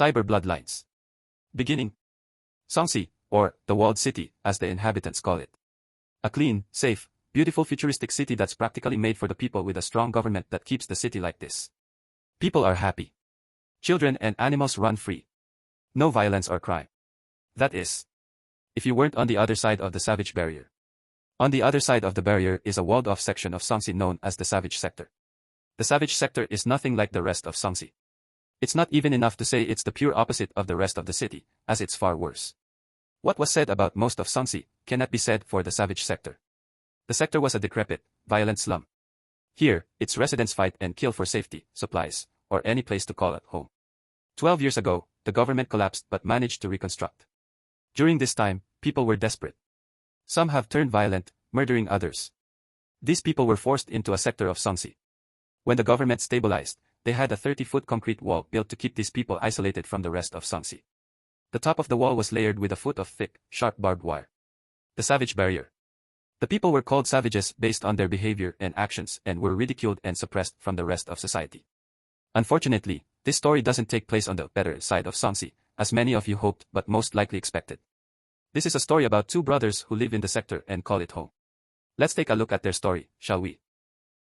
Cyber Bloodlines. Beginning. Songsi, or the Walled City, as the inhabitants call it. A clean, safe, beautiful futuristic city that's practically made for the people with a strong government that keeps the city like this. People are happy. Children and animals run free. No violence or crime. That is, if you weren't on the other side of the Savage Barrier. On the other side of the barrier is a walled-off section of Songsi known as the Savage Sector. The Savage Sector is nothing like the rest of Songsi. It's not even enough to say it's the pure opposite of the rest of the city, as it's far worse. What was said about most of Songsi cannot be said for the Savage Sector. The sector was a decrepit, violent slum. Here, its residents fight and kill for safety, supplies, or any place to call at home. 12 years ago, the government collapsed but managed to reconstruct. During this time, people were desperate. Some have turned violent, murdering others. These people were forced into a sector of Songsi. When the government stabilized, they had a 30-foot concrete wall built to keep these people isolated from the rest of Songsi. The top of the wall was layered with a foot of thick, sharp barbed wire. The Savage Barrier. The people were called savages based on their behavior and actions and were ridiculed and suppressed from the rest of society. Unfortunately, this story doesn't take place on the better side of Songsi, as many of you hoped but most likely expected. This is a story about two brothers who live in the sector and call it home. Let's take a look at their story, shall we?